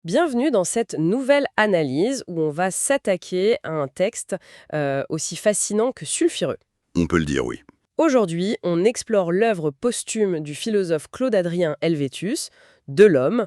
Bienvenue dans cette nouvelle analyse où on va s'attaquer à un texte aussi fascinant que sulfureux. On peut le dire, oui. Aujourd'hui, on explore l'œuvre posthume du philosophe Claude-Adrien Helvétius, De l'homme.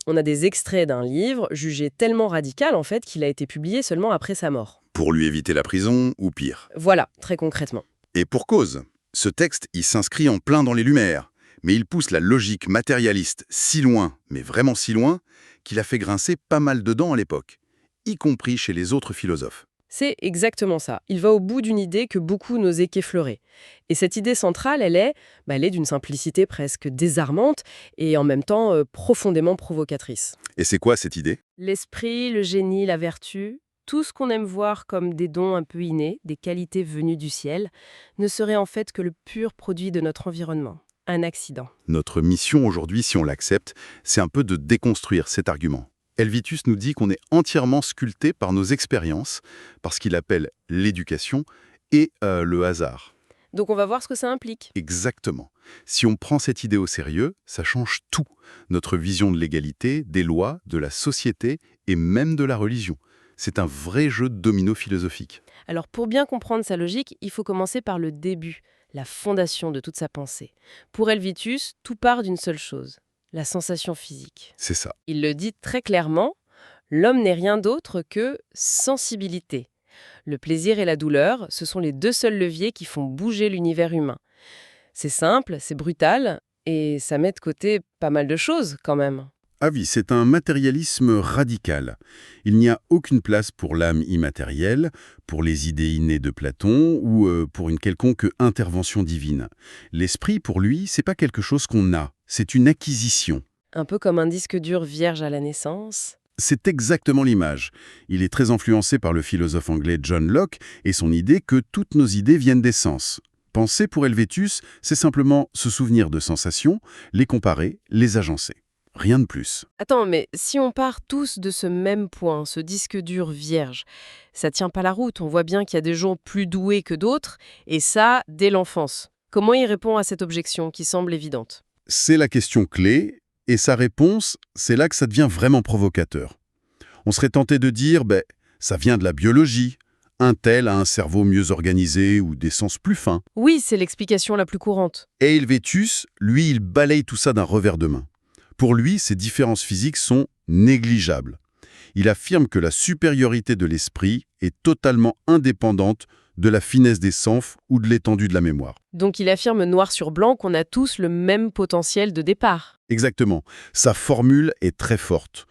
On a des extraits d'un livre jugé tellement radical en fait qu'il a été publié seulement après sa mort. Pour lui éviter la prison, ou pire. Voilà, très concrètement. Et pour cause, ce texte, il s'inscrit en plein dans les Lumières, mais il pousse la logique matérialiste si loin, mais vraiment si loin, qu'il a fait grincer pas mal de dents à l'époque, y compris chez les autres philosophes. C'est exactement ça. Il va au bout d'une idée que beaucoup n'osaient qu'effleurer. Et cette idée centrale, elle est d'une simplicité presque désarmante et en même temps profondément provocatrice. Et c'est quoi cette idée? L'esprit, le génie, la vertu, tout ce qu'on aime voir comme des dons un peu innés, des qualités venues du ciel, ne serait en fait que le pur produit de notre environnement. Un accident. Notre mission aujourd'hui, si on l'accepte, c'est un peu de déconstruire cet argument. Helvétius nous dit qu'on est entièrement sculpté par nos expériences, par ce qu'il appelle l'éducation et le hasard. Donc on va voir ce que ça implique. Exactement. Si on prend cette idée au sérieux, ça change tout. Notre vision de l'égalité, des lois, de la société et même de la religion. C'est un vrai jeu de domino philosophique. Alors pour bien comprendre sa logique, il faut commencer par le début, la fondation de toute sa pensée. Pour Helvétius, tout part d'une seule chose, la sensation physique. C'est ça. Il le dit très clairement, l'homme n'est rien d'autre que sensibilité. Le plaisir et la douleur, ce sont les deux seuls leviers qui font bouger l'univers humain. C'est simple, c'est brutal, et ça met de côté pas mal de choses quand même. Ah oui, c'est un matérialisme radical. Il n'y a aucune place pour l'âme immatérielle, pour les idées innées de Platon ou pour une quelconque intervention divine. L'esprit, pour lui, c'est pas quelque chose qu'on a, c'est une acquisition. Un peu comme un disque dur vierge à la naissance. C'est exactement l'image. Il est très influencé par le philosophe anglais John Locke et son idée que toutes nos idées viennent des sens. Penser pour Helvétius, c'est simplement se souvenir de sensations, les comparer, les agencer. Rien de plus. Attends, mais si on part tous de ce même point, ce disque dur vierge, ça tient pas la route. On voit bien qu'il y a des gens plus doués que d'autres, et ça, dès l'enfance. Comment il répond à cette objection qui semble évidente? C'est la question clé, et sa réponse, c'est là que ça devient vraiment provocateur. On serait tenté de dire, ça vient de la biologie. Un tel a un cerveau mieux organisé ou des sens plus fins. Oui, c'est l'explication la plus courante. Et Helvétius, lui, il balaye tout ça d'un revers de main. Pour lui, ces différences physiques sont négligeables. Il affirme que la supériorité de l'esprit est totalement indépendante de la finesse des sens ou de l'étendue de la mémoire. Donc il affirme noir sur blanc qu'on a tous le même potentiel de départ. Exactement. Sa formule est très forte.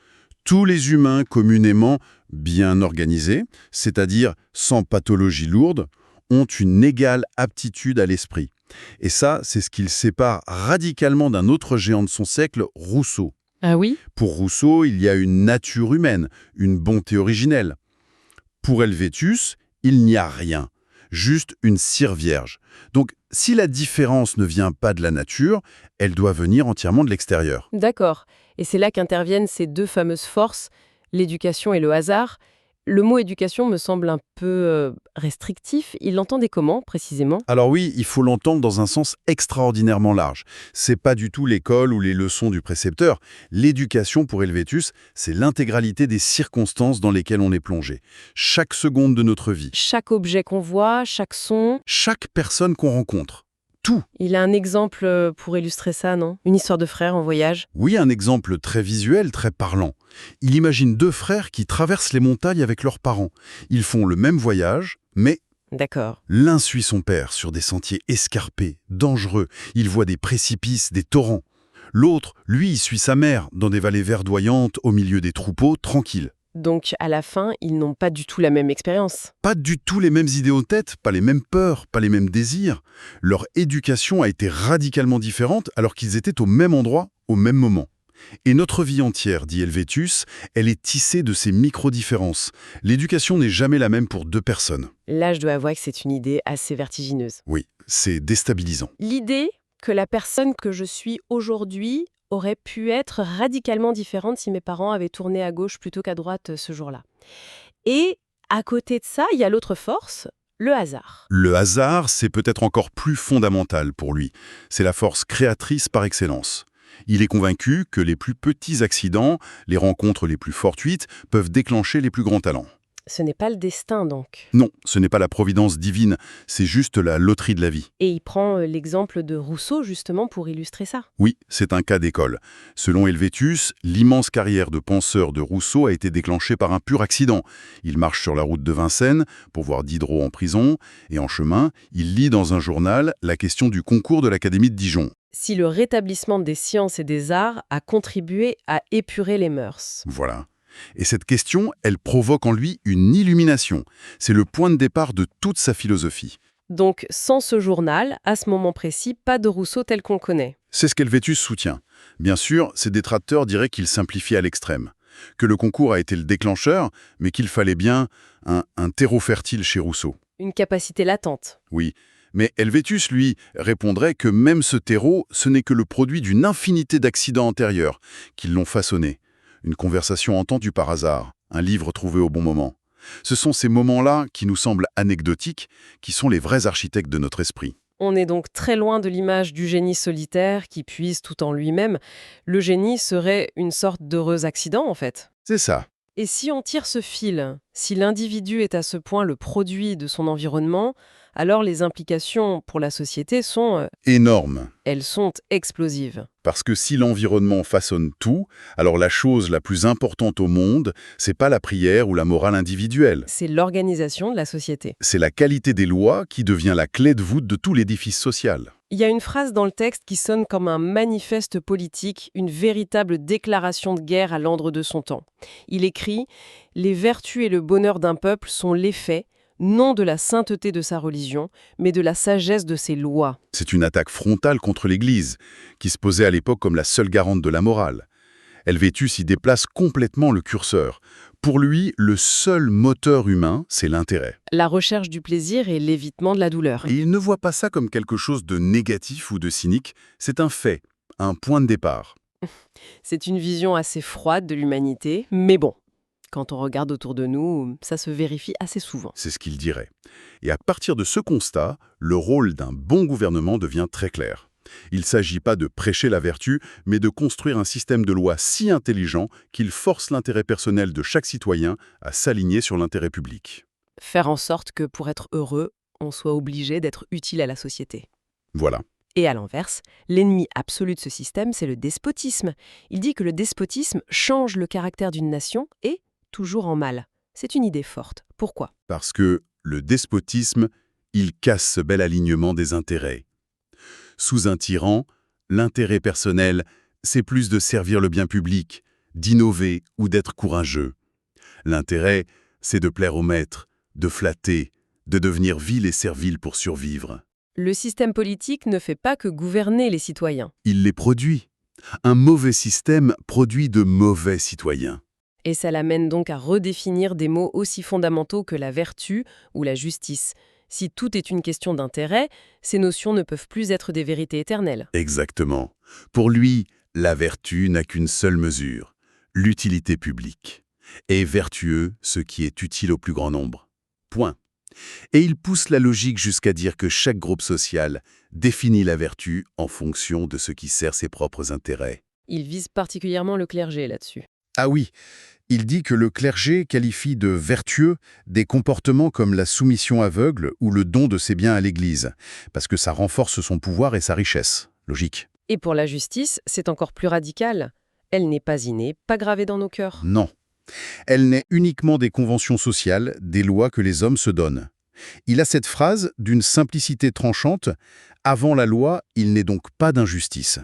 Tous les humains communément bien organisés, c'est-à-dire sans pathologie lourde, ont une égale aptitude à l'esprit. Et ça, c'est ce qui le sépare radicalement d'un autre géant de son siècle, Rousseau. Ah oui? Pour Rousseau, il y a une nature humaine, une bonté originelle. Pour Helvétius, il n'y a rien, juste une cire vierge. Donc, si la différence ne vient pas de la nature, elle doit venir entièrement de l'extérieur. D'accord. Et c'est là qu'interviennent ces deux fameuses forces, l'éducation et le hasard. Le mot éducation me semble un peu restrictif. Il l'entendait comment, précisément? Alors oui, il faut l'entendre dans un sens extraordinairement large. C'est pas du tout l'école ou les leçons du précepteur. L'éducation pour Helvétius, c'est l'intégralité des circonstances dans lesquelles on est plongé. Chaque seconde de notre vie. Chaque objet qu'on voit, chaque son. Chaque personne qu'on rencontre. Tout. Il a un exemple pour illustrer ça, non? Une histoire de frères en voyage. Oui, un exemple très visuel, très parlant. Il imagine deux frères qui traversent les montagnes avec leurs parents. Ils font le même voyage, mais D'accord. l'un suit son père sur des sentiers escarpés, dangereux. Il voit des précipices, des torrents. L'autre, lui, suit sa mère dans des vallées verdoyantes au milieu des troupeaux, tranquilles. Donc, à la fin, ils n'ont pas du tout la même expérience. Pas du tout les mêmes idées en tête, pas les mêmes peurs, pas les mêmes désirs. Leur éducation a été radicalement différente alors qu'ils étaient au même endroit, au même moment. Et notre vie entière, dit Helvétius, elle est tissée de ces micro-différences. L'éducation n'est jamais la même pour deux personnes. Là, je dois avouer que c'est une idée assez vertigineuse. Oui, c'est déstabilisant. L'idée que la personne que je suis aujourd'hui aurait pu être radicalement différente si mes parents avaient tourné à gauche plutôt qu'à droite ce jour-là. Et à côté de ça, il y a l'autre force, le hasard. Le hasard, c'est peut-être encore plus fondamental pour lui. C'est la force créatrice par excellence. Il est convaincu que les plus petits accidents, les rencontres les plus fortuites, peuvent déclencher les plus grands talents. Ce n'est pas le destin, donc. Non, ce n'est pas la providence divine, c'est juste la loterie de la vie. Et il prend l'exemple de Rousseau, justement, pour illustrer ça. Oui, c'est un cas d'école. Selon Helvétius, l'immense carrière de penseur de Rousseau a été déclenchée par un pur accident. Il marche sur la route de Vincennes pour voir Diderot en prison, et en chemin, il lit dans un journal la question du concours de l'Académie de Dijon. Si le rétablissement des sciences et des arts a contribué à épurer les mœurs. Voilà. Et cette question, elle provoque en lui une illumination. C'est le point de départ de toute sa philosophie. Donc, sans ce journal, à ce moment précis, pas de Rousseau tel qu'on le connaît. C'est ce qu'Helvétius soutient. Bien sûr, ses détracteurs diraient qu'il simplifie à l'extrême. Que le concours a été le déclencheur, mais qu'il fallait bien un terreau fertile chez Rousseau. Une capacité latente. Oui, mais Helvétius, lui, répondrait que même ce terreau, ce n'est que le produit d'une infinité d'accidents antérieurs qui l'ont façonné. Une conversation entendue par hasard, un livre trouvé au bon moment. Ce sont ces moments-là qui nous semblent anecdotiques, qui sont les vrais architectes de notre esprit. On est donc très loin de l'image du génie solitaire qui puise tout en lui-même. Le génie serait une sorte d'heureux accident, en fait. C'est ça. Et si on tire ce fil, si l'individu est à ce point le produit de son environnement, alors les implications pour la société sont... Énorme. elles sont explosives. Parce que si l'environnement façonne tout, alors la chose la plus importante au monde, c'est pas la prière ou la morale individuelle. C'est l'organisation de la société. C'est la qualité des lois qui devient la clé de voûte de tout l'édifice social. Il y a une phrase dans le texte qui sonne comme un manifeste politique, une véritable déclaration de guerre à l'ordre de son temps. Il écrit « Les vertus et le bonheur d'un peuple sont l'effet, non de la sainteté de sa religion, mais de la sagesse de ses lois. » C'est une attaque frontale contre l'Église, qui se posait à l'époque comme la seule garante de la morale. Helvétius y déplace complètement le curseur. Pour lui, le seul moteur humain, c'est l'intérêt. La recherche du plaisir et l'évitement de la douleur. Et il ne voit pas ça comme quelque chose de négatif ou de cynique, c'est un fait, un point de départ. C'est une vision assez froide de l'humanité, mais bon, quand on regarde autour de nous, ça se vérifie assez souvent. C'est ce qu'il dirait. Et à partir de ce constat, le rôle d'un bon gouvernement devient très clair. Il ne s'agit pas de prêcher la vertu, mais de construire un système de loi si intelligent qu'il force l'intérêt personnel de chaque citoyen à s'aligner sur l'intérêt public. Faire en sorte que pour être heureux, on soit obligé d'être utile à la société. Voilà. Et à l'inverse, l'ennemi absolu de ce système, c'est le despotisme. Il dit que le despotisme change le caractère d'une nation et toujours en mal. C'est une idée forte. Pourquoi ? Parce que le despotisme, il casse ce bel alignement des intérêts. Sous un tyran, l'intérêt personnel, c'est plus de servir le bien public, d'innover ou d'être courageux. L'intérêt, c'est de plaire au maître, de flatter, de devenir vil et servile pour survivre. Le système politique ne fait pas que gouverner les citoyens. Il les produit. Un mauvais système produit de mauvais citoyens. Et ça l'amène donc à redéfinir des mots aussi fondamentaux que la vertu ou la justice. Si tout est une question d'intérêt, ces notions ne peuvent plus être des vérités éternelles. Exactement. Pour lui, la vertu n'a qu'une seule mesure, l'utilité publique. Et vertueux, ce qui est utile au plus grand nombre. Point. Et il pousse la logique jusqu'à dire que chaque groupe social définit la vertu en fonction de ce qui sert ses propres intérêts. Il vise particulièrement le clergé là-dessus. Ah oui, il dit que le clergé qualifie de vertueux des comportements comme la soumission aveugle ou le don de ses biens à l'Église, parce que ça renforce son pouvoir et sa richesse. Logique. Et pour la justice, c'est encore plus radical. Elle n'est pas innée, pas gravée dans nos cœurs. Non. Elle n'est uniquement des conventions sociales, des lois que les hommes se donnent. Il a cette phrase d'une simplicité tranchante « Avant la loi, il n'est donc pas d'injustice ».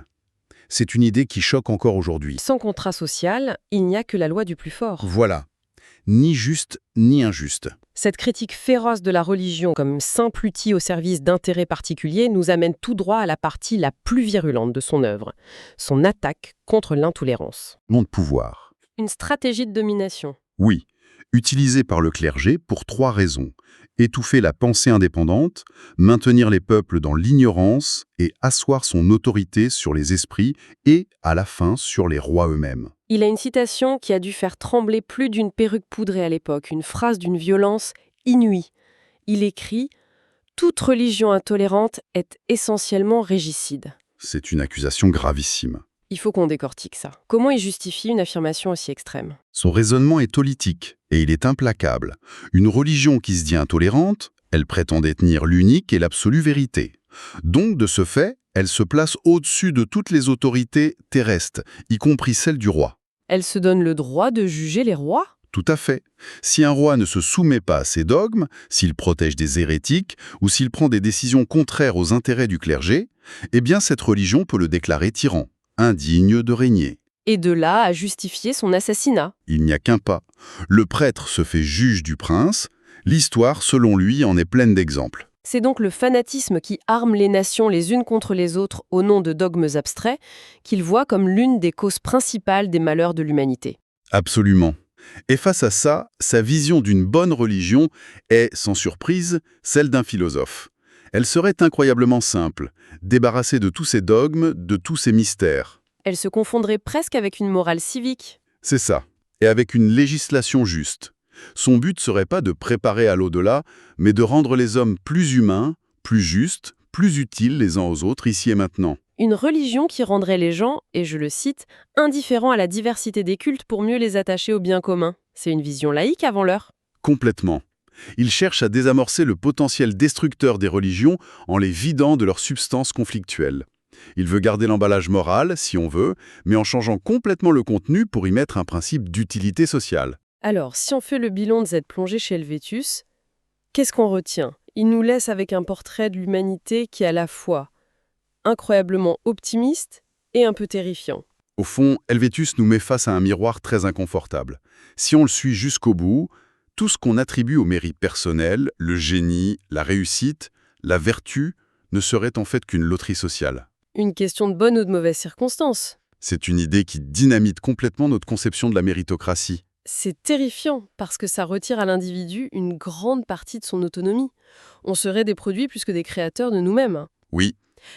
C'est une idée qui choque encore aujourd'hui. Sans contrat social, il n'y a que la loi du plus fort. Voilà. Ni juste, ni injuste. Cette critique féroce de la religion comme simple outil au service d'intérêts particuliers nous amène tout droit à la partie la plus virulente de son œuvre, son attaque contre l'intolérance. Non de pouvoir. Une stratégie de domination. Oui, utilisée par le clergé pour 3 raisons. Étouffer la pensée indépendante, maintenir les peuples dans l'ignorance et asseoir son autorité sur les esprits et, à la fin, sur les rois eux-mêmes. Il a une citation qui a dû faire trembler plus d'une perruque poudrée à l'époque, une phrase d'une violence inouïe. Il écrit « Toute religion intolérante est essentiellement régicide ». C'est une accusation gravissime. Il faut qu'on décortique ça. Comment il justifie une affirmation aussi extrême? Son raisonnement est politique et il est implacable. Une religion qui se dit intolérante, elle prétend détenir l'unique et l'absolue vérité. Donc, de ce fait, elle se place au-dessus de toutes les autorités terrestres, y compris celle du roi. Elle se donne le droit de juger les rois? Tout à fait. Si un roi ne se soumet pas à ses dogmes, s'il protège des hérétiques ou s'il prend des décisions contraires aux intérêts du clergé, eh bien cette religion peut le déclarer tyran, indigne de régner. Et de là à justifier son assassinat. Il n'y a qu'un pas. Le prêtre se fait juge du prince. L'histoire, selon lui, en est pleine d'exemples. C'est donc le fanatisme qui arme les nations les unes contre les autres au nom de dogmes abstraits qu'il voit comme l'une des causes principales des malheurs de l'humanité. Absolument. Et face à ça, sa vision d'une bonne religion est, sans surprise, celle d'un philosophe. Elle serait incroyablement simple, débarrassée de tous ses dogmes, de tous ses mystères. Elle se confondrait presque avec une morale civique. C'est ça. Et avec une législation juste. Son but serait pas de préparer à l'au-delà, mais de rendre les hommes plus humains, plus justes, plus utiles les uns aux autres ici et maintenant. Une religion qui rendrait les gens, et je le cite, indifférents à la diversité des cultes pour mieux les attacher au bien commun. C'est une vision laïque avant l'heure. Complètement. Il cherche à désamorcer le potentiel destructeur des religions en les vidant de leur substance conflictuelle. Il veut garder l'emballage moral, si on veut, mais en changeant complètement le contenu pour y mettre un principe d'utilité sociale. Alors, si on fait le bilan de cette plongée chez Helvétius, qu'est-ce qu'on retient? Il nous laisse avec un portrait de l'humanité qui est à la fois incroyablement optimiste et un peu terrifiant. Au fond, Helvétius nous met face à un miroir très inconfortable. Si on le suit jusqu'au bout, tout ce qu'on attribue au mérite personnel, le génie, la réussite, la vertu, ne serait en fait qu'une loterie sociale. Une question de bonnes ou de mauvaises circonstances. C'est une idée qui dynamite complètement notre conception de la méritocratie. C'est terrifiant parce que ça retire à l'individu une grande partie de son autonomie. On serait des produits plus que des créateurs de nous-mêmes. Oui,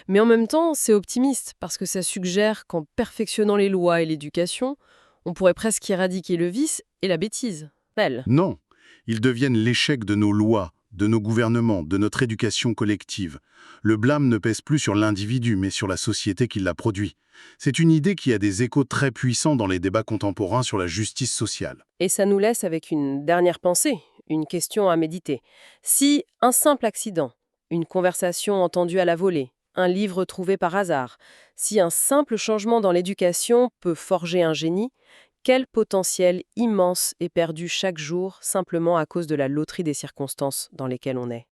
Mais en même temps, c'est optimiste parce que ça suggère qu'en perfectionnant les lois et l'éducation, on pourrait presque éradiquer le vice et la bêtise. Belle. Non, ils deviennent l'échec de nos lois, de nos gouvernements, de notre éducation collective. Le blâme ne pèse plus sur l'individu, mais sur la société qui l'a produit. C'est une idée qui a des échos très puissants dans les débats contemporains sur la justice sociale. Et ça nous laisse avec une dernière pensée, une question à méditer. Si un simple accident, une conversation entendue à la volée, un livre trouvé par hasard, si un simple changement dans l'éducation peut forger un génie, quel potentiel immense est perdu chaque jour simplement à cause de la loterie des circonstances dans lesquelles on est.